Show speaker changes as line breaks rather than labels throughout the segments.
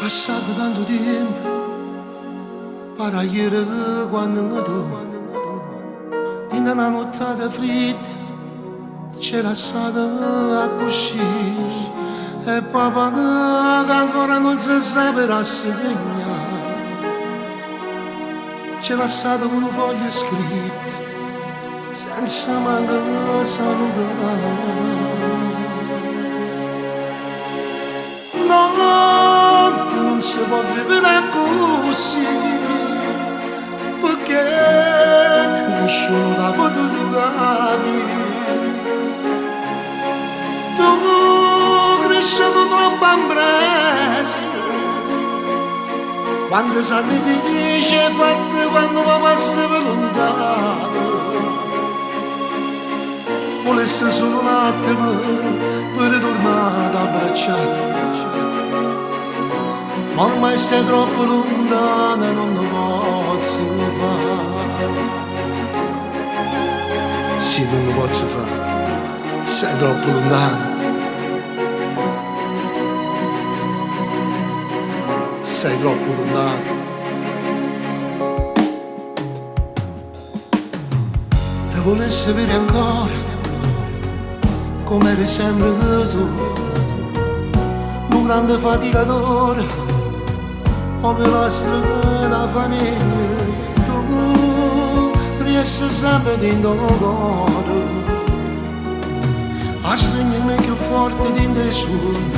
Passato tanto tempo, para ieri quando mi tu, in una nottata fritta, c'era stata a così, e papà che ancora non si sa per assegnare, c'era stata una foglia scritta, senza manco salutare. No, non si può vivere così, perché nessuno l'ha potuto capire. Tu cresciuto troppo presto, quando sacrifici hai fatto quando mi passavi lontano. Volessi solo un attimo per tornare ad abbracciare, ma ormai sei troppo lontana e non lo posso fare. Sì, non lo posso fare, sei troppo lontana. Sei troppo lontana. Te volessi avere ancora come eri sempre tu, un grande faticatore, come la strada la famiglia, tu riesci sempre dentro il cuore, a stringermi più forte dentro i suoi,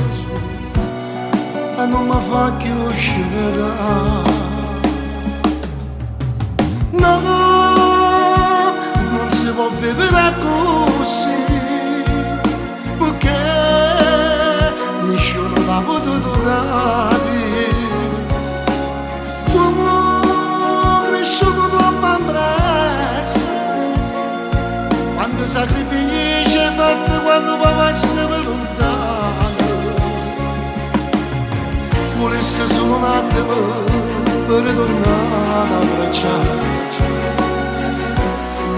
e non mi fa più uscire. No, non si può vivere così, perché nessuno l'ha potuto capire. Tu cresciuto troppo presto, quanti sacrifici hai fatto quando papà stava lontano. Volessi solo un attimo per tornare ad abbracciare,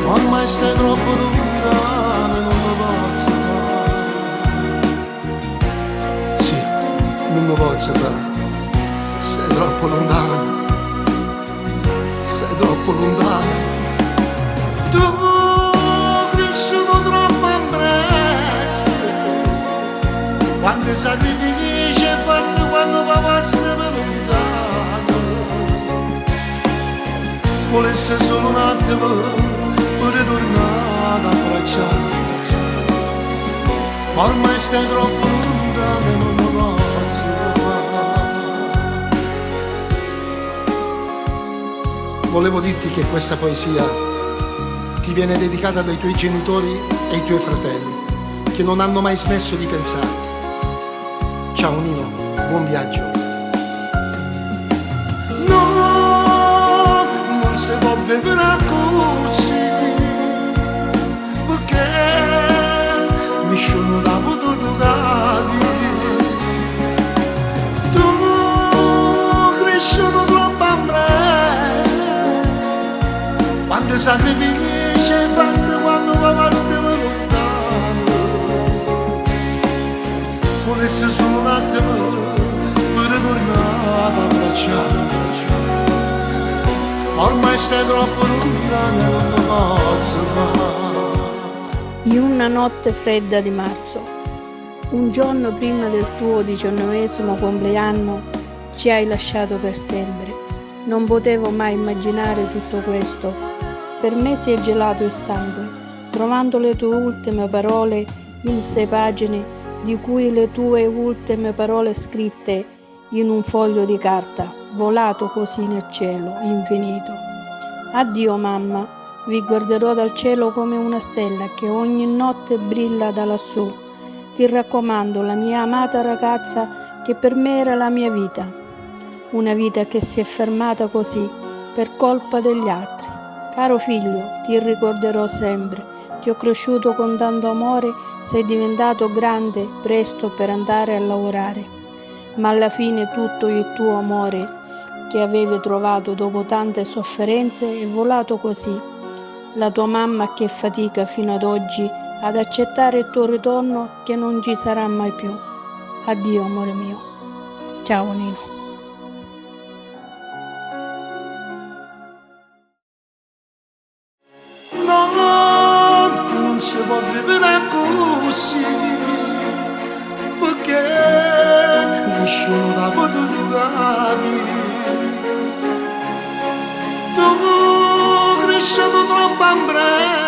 ma ormai stai troppo lontano e non lo posso fare. Sì, non lo posso fare, sei troppo lontano, sei troppo lontano. Tu cresciuto troppo presto, quanti sacrifici hai fatto quando papà stava lontano. Volessi solo un attimo per tornare ad abbracciare, ma ormai stai troppo lontano e non lo posso fare. Volevo dirti che questa poesia ti viene dedicata dai tuoi genitori e ai tuoi fratelli, che non hanno mai smesso di pensarti. Ciao Nino, buon viaggio. No, non si può vivere così, perché nessuno l'ha potuto capire. Tu cresciuto troppo presto, quanti sacrifici hai fatto quando papà stava lontano. Volessi solo un attimo per tornare ad abbracciare, ormai sei troppo lontano e non lo posso fare.
In una notte fredda di marzo, un giorno prima del tuo 19° compleanno, ci hai lasciato per sempre. Non potevo mai immaginare tutto questo. Per me si è gelato il sangue, trovando le tue ultime parole in 6 pagine, di cui le tue ultime parole scritte in un foglio di carta, volato così nel cielo infinito. Addio mamma, vi guarderò dal cielo come una stella che ogni notte brilla da lassù. Ti raccomando, la mia amata ragazza, che per me era la mia vita, una vita che si è fermata così per colpa degli altri. Caro figlio, ti ricorderò sempre. Ti ho cresciuto con tanto amore, sei diventato grande presto per andare a lavorare, ma alla fine tutto il tuo amore che avevi trovato dopo tante sofferenze è volato così. La tua mamma che fatica fino ad oggi ad accettare il tuo ritorno che non ci sarà mai più. Addio amore mio. Ciao Nino.
così, perché nessuno t'ha potuto capire. Tu cresciuto troppo in breve,